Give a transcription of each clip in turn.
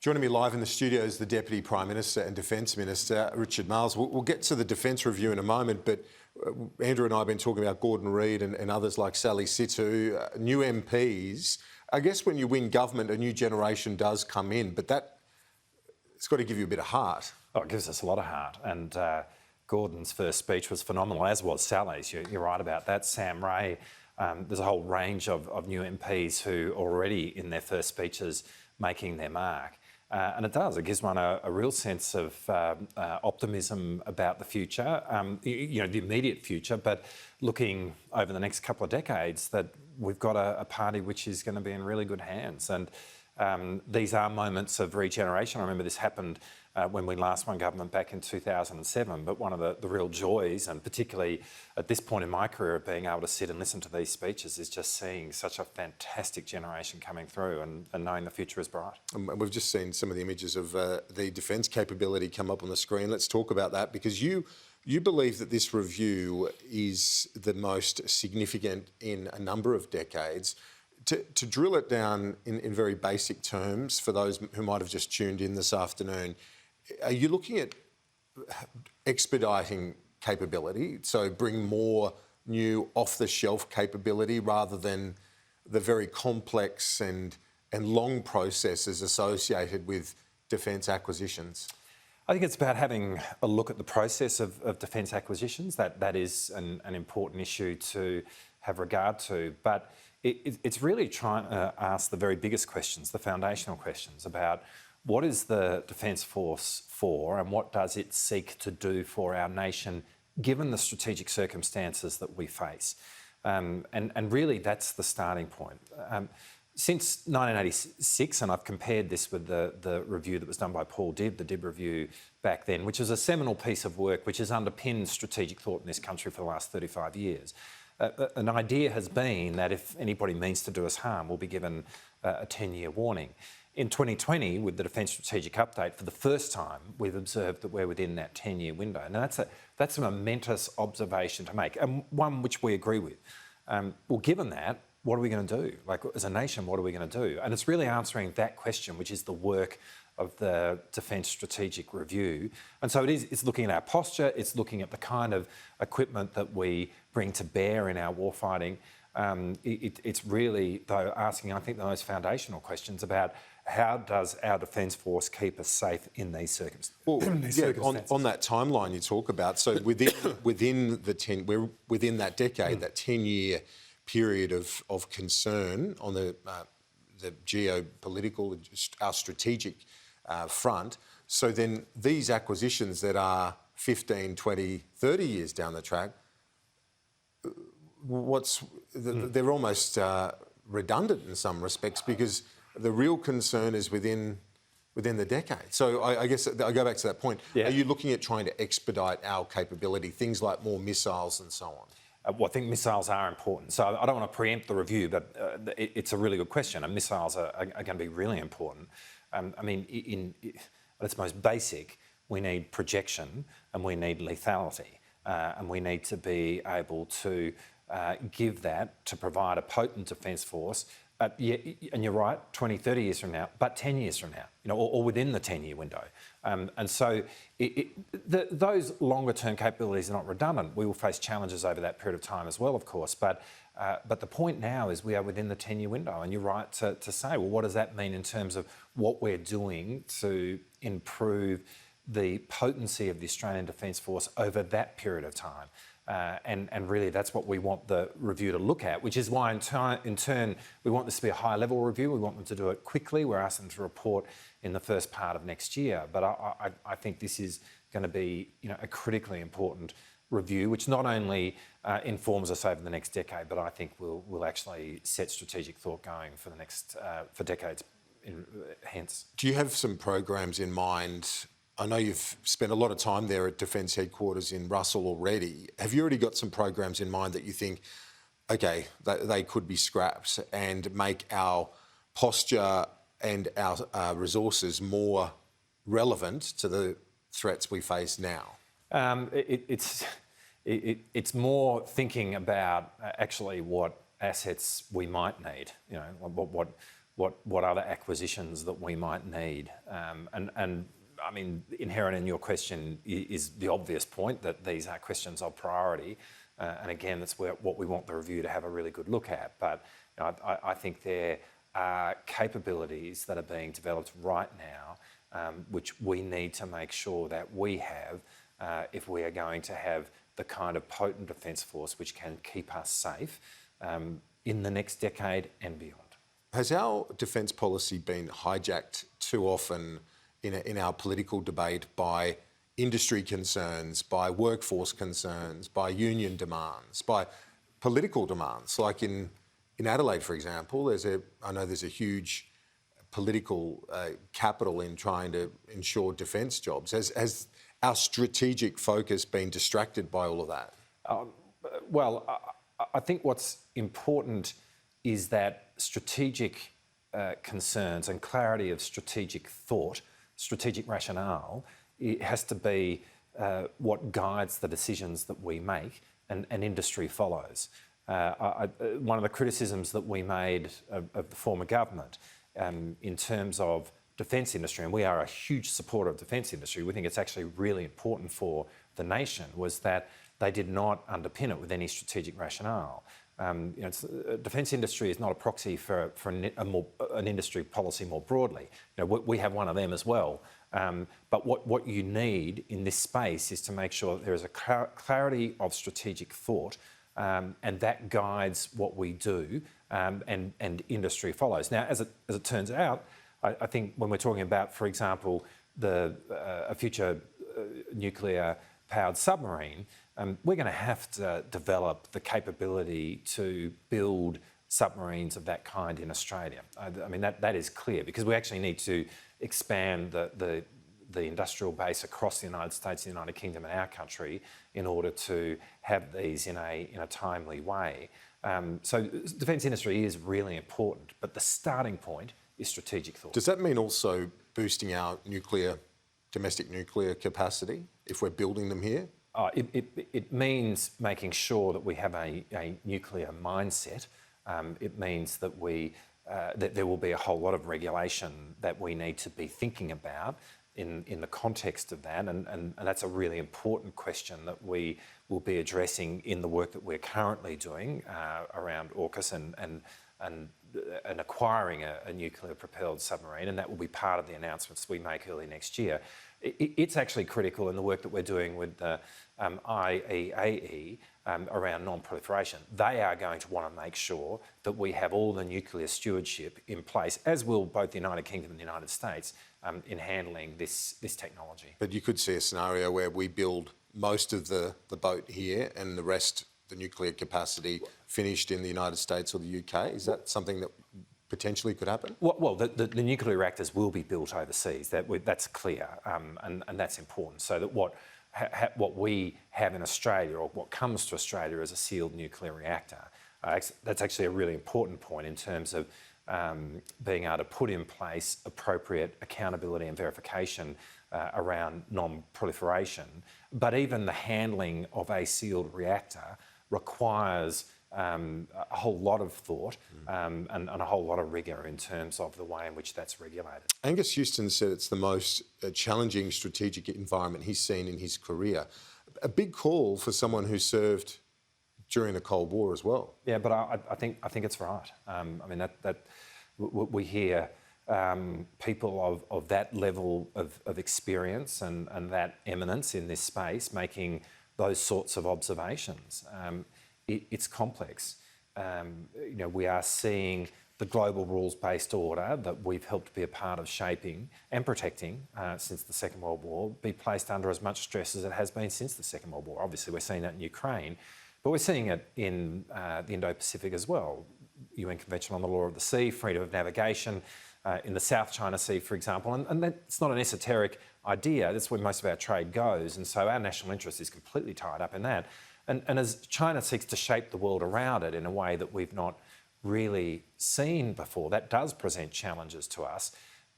Joining me live in the studio is the Deputy Prime Minister and Defence Minister, Richard Marles. We'll get to the Defence Review in a moment, but Andrew and I have been talking about Gordon Reid and others like Sally Situ, new MPs. I guess when you win government, a new generation does come in, but it's got to give you a bit of heart. Oh, it gives us a lot of heart. And Gordon's first speech was phenomenal, as was Sally's. You're right about that. Sam Ray, there's a whole range of new MPs who are already in their first speeches making their mark. And it gives one a real sense of optimism about the future, the immediate future, but looking over the next couple of decades that we've got a party which is going to be in really good hands. And these are moments of regeneration. I remember this happened when we last won government back in 2007, but one of the real joys, and particularly at this point in my career of being able to sit and listen to these speeches, is just seeing such a fantastic generation coming through and knowing the future is bright. And we've just seen some of the images of the defence capability come up on the screen. Let's talk about that, because you believe that this review is the most significant in a number of decades. To drill it down in very basic terms, for those who might have just tuned in this afternoon, are you looking at expediting capability, so bring more new off-the-shelf capability rather than the very complex and long processes associated with defence acquisitions? I think it's about having a look at the process of defence acquisitions. That is an important issue to have regard to, but it's really trying to ask the very biggest questions, the foundational questions about what is the Defence Force for and what does it seek to do for our nation given the strategic circumstances that we face. And really that's the starting point. Since 1986, and I've compared this with the review that was done by Paul Dibb, the Dibb review back then, which was a seminal piece of work which has underpinned strategic thought in this country for the last 35 years. An idea has been that if anybody means to do us harm, we'll be given a 10-year warning. In 2020, with the Defence Strategic Update, for the first time, we've observed that we're within that 10-year window. Now, that's a momentous observation to make, and one which we agree with. Well, given that, what are we going to do? Like, as a nation, what are we going to do? And it's really answering that question, which is the work of the Defence Strategic Review. And so it's looking at our posture, it's looking at the kind of equipment that we bring to bear in our warfighting. It's really, though, asking, I think, the most foundational questions about how does our Defence Force keep us safe in these circumstances? Well, on that timeline you talk about, so within that decade, that 10-year period of concern on the geopolitical, our strategic front. So then these acquisitions that are 15, 20, 30 years down the track, they're almost redundant in some respects, because the real concern is within the decade. So I guess I go back to that point. Yeah. Are you looking at trying to expedite our capability, things like more missiles and so on? Well, I think missiles are important. So I don't want to preempt the review, but it's a really good question, and missiles are going to be really important. I mean, at its most basic, we need projection and we need lethality, and we need to be able to give that to provide a potent Defence Force. And you're right, 20, 30 years from now, but 10 years from now, or within the 10-year window. And so those longer-term capabilities are not redundant. We will face challenges over that period of time as well, of course, but the point now is we are within the 10-year window, and you're right to say, well, what does that mean in terms of what we're doing to improve the potency of the Australian Defence Force over that period of time? And really that's what we want the review to look at, which is why in turn we want this to be a high level review. We want them to do it quickly. We're asking them to report in the first part of next year. But I think this is going to be a critically important review, which not only informs us over the next decade, but I think will actually set strategic thought going for the next for decades hence. Do you have some programs in mind? I know you've spent a lot of time there at Defence Headquarters in Russell already. Have you already got some programs in mind that you think, okay, they could be scrapped and make our posture and our resources more relevant to the threats we face now? It's more thinking about actually what assets we might need. what other acquisitions that we might need. And I mean, inherent in your question is the obvious point that these are questions of priority. And again, that's what we want the review to have a really good look at. But you know, I think there are capabilities that are being developed right now, which we need to make sure that we have if we are going to have the kind of potent defence force which can keep us safe in the next decade and beyond. Has our defence policy been hijacked too often in our political debate by industry concerns, by workforce concerns, by union demands, by political demands? Like in Adelaide, for example, I know there's a huge political capital in trying to ensure defence jobs. Has our strategic focus been distracted by all of that? Well, I think what's important is that strategic concerns and clarity of strategic thought, strategic rationale, it has to be what guides the decisions that we make and industry follows. One of the criticisms that we made of the former government in terms of defence industry, and we are a huge supporter of defence industry, we think it's actually really important for the nation, was that they did not underpin it with any strategic rationale. Defence industry is not a proxy for an industry policy more broadly. We have one of them as well. But what you need in this space is to make sure that there is a clarity of strategic thought, and that guides what we do, and industry follows. Now, as it turns out, I think when we're talking about, for example, a future nuclear-powered submarine, we're going to have to develop the capability to build submarines of that kind in Australia. I mean, that is clear, because we actually need to expand the industrial base across the United States, the United Kingdom and our country in order to have these in a timely way. So defence industry is really important, but the starting point is strategic thought. Does that mean also boosting our domestic nuclear capacity if we're building them here? It means making sure that we have a nuclear mindset. It means that that there will be a whole lot of regulation that we need to be thinking about in the context of that, and that's a really important question that we will be addressing in the work that we're currently doing around AUKUS and acquiring a nuclear-propelled submarine, and that will be part of the announcements we make early next year. It's actually critical in the work that we're doing with the IEAE around non-proliferation. They are going to want to make sure that we have all the nuclear stewardship in place, as will both the United Kingdom and the United States, in handling this technology. But you could see a scenario where we build most of the boat here and the rest, the nuclear capacity, finished in the United States or the UK. Is that something that potentially could happen? Well, the nuclear reactors will be built overseas. That's clear, and that's important. So that what we have in Australia, or what comes to Australia, is a sealed nuclear reactor. That's actually a really important point in terms of being able to put in place appropriate accountability and verification around non-proliferation. But even the handling of a sealed reactor requires a whole lot of thought and a whole lot of rigour in terms of the way in which that's regulated. Angus Houston said it's the most challenging strategic environment he's seen in his career. A big call for someone who served during the Cold War as well. Yeah, but I think it's right. I mean, that we hear people of that level of experience and that eminence in this space making those sorts of observations. It's complex. We are seeing the global rules-based order that we've helped be a part of shaping and protecting since the Second World War be placed under as much stress as it has been since the Second World War. Obviously, we're seeing that in Ukraine, but we're seeing it in the Indo-Pacific as well. UN Convention on the Law of the Sea, freedom of navigation in the South China Sea, for example. And that's not an esoteric idea. That's where most of our trade goes. And so our national interest is completely tied up in that. And as China seeks to shape the world around it in a way that we've not really seen before, that does present challenges to us,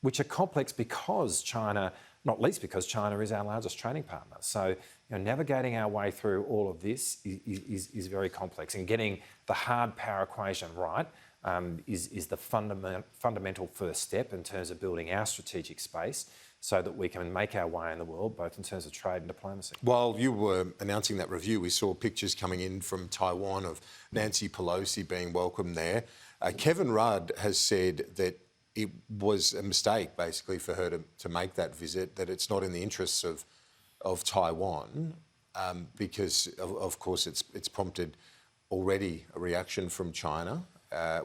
which are complex because China, not least because China is our largest trading partner. So navigating our way through all of this is very complex, and getting the hard power equation right is the fundamental first step in terms of building our strategic space so that we can make our way in the world, both in terms of trade and diplomacy. While you were announcing that review, we saw pictures coming in from Taiwan of Nancy Pelosi being welcomed there. Kevin Rudd has said that it was a mistake, basically, for her to make that visit, that it's not in the interests of Taiwan, because, of course, it's prompted already a reaction from China,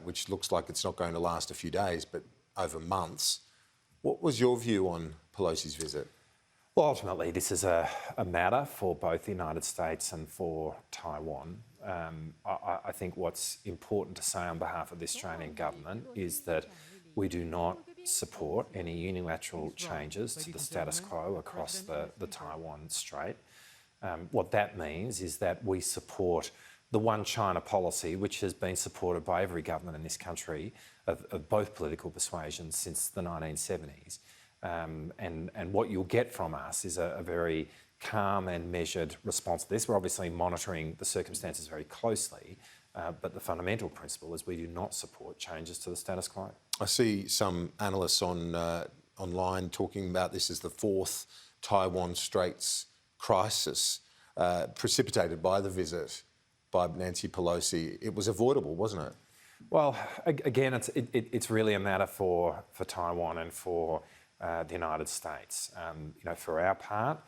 which looks like it's not going to last a few days, but over months. What was your view on Pelosi's visit? Well, ultimately, this is a matter for both the United States and for Taiwan. I think what's important to say on behalf of the Australian government is that we do not support any unilateral changes to the status quo across the Taiwan Strait. What that means is that we support the one China policy, which has been supported by every government in this country of both political persuasions since the 1970s. And what you'll get from us is a very calm and measured response to this. We're obviously monitoring the circumstances very closely, but the fundamental principle is we do not support changes to the status quo. I see some analysts online talking about this as the fourth Taiwan Straits crisis precipitated by the visit by Nancy Pelosi. It was avoidable, wasn't it? Well, again, it's really a matter for Taiwan and for the United States. For our part,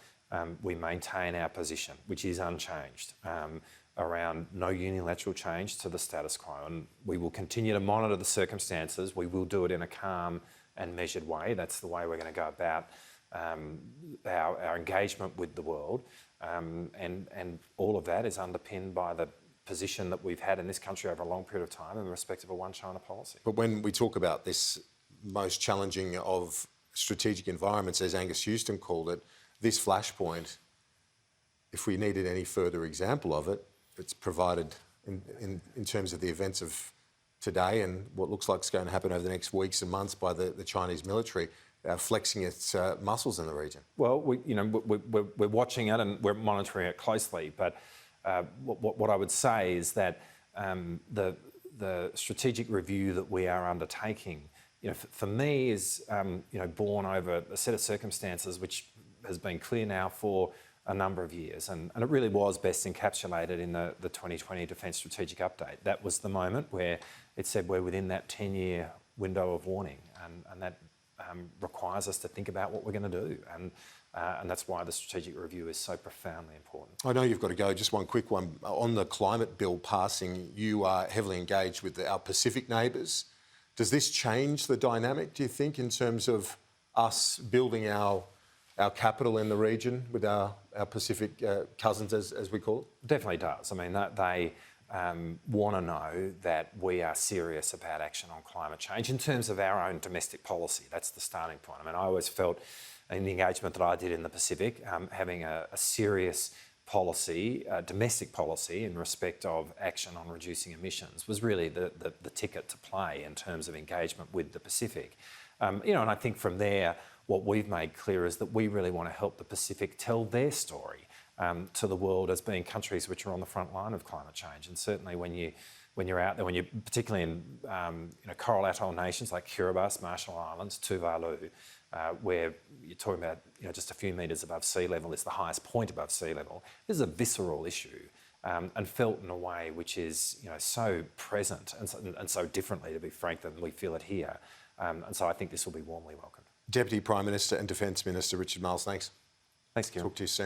we maintain our position, which is unchanged, around no unilateral change to the status quo. And we will continue to monitor the circumstances. We will do it in a calm and measured way. That's the way we're going to go about our engagement with the world. And all of that is underpinned by the position that we've had in this country over a long period of time in respect of a one China policy. But when we talk about this most challenging of strategic environments, as Angus Houston called it, this flashpoint, if we needed any further example of it, it's provided in terms of the events of today and what looks like is going to happen over the next weeks and months by the Chinese military, flexing its muscles in the region. Well, we're watching it and we're monitoring it closely, but what I would say is that the strategic review that we are undertaking, for me, is born over a set of circumstances which has been clear now for a number of years, and it really was best encapsulated in the 2020 Defence Strategic Update. That was the moment where it said we're within that 10-year window of warning, and that requires us to think about what we're going to do, and that's why the strategic review is so profoundly important. I know you've got to go. Just one quick one. On the climate bill passing, you are heavily engaged with our Pacific neighbours. Does this change the dynamic, do you think, in terms of us building our capital in the region with our Pacific cousins, as we call it? Definitely does. I mean, they want to know that we are serious about action on climate change in terms of our own domestic policy. That's the starting point. I mean, I always felt in the engagement that I did in the Pacific, having a serious policy, domestic policy in respect of action on reducing emissions was really the ticket to play in terms of engagement with the Pacific. And I think from there, what we've made clear is that we really want to help the Pacific tell their story to the world as being countries which are on the front line of climate change. And certainly when you're out there, when you're particularly in coral atoll nations like Kiribati, Marshall Islands, Tuvalu, where you're talking about just a few metres above sea level, it's the highest point above sea level. This is a visceral issue and felt in a way which is so present and so differently, to be frank, than we feel it here. And so I think this will be warmly welcomed. Deputy Prime Minister and Defence Minister Richard Marles, thanks. Thanks, Kieran. Talk to you soon.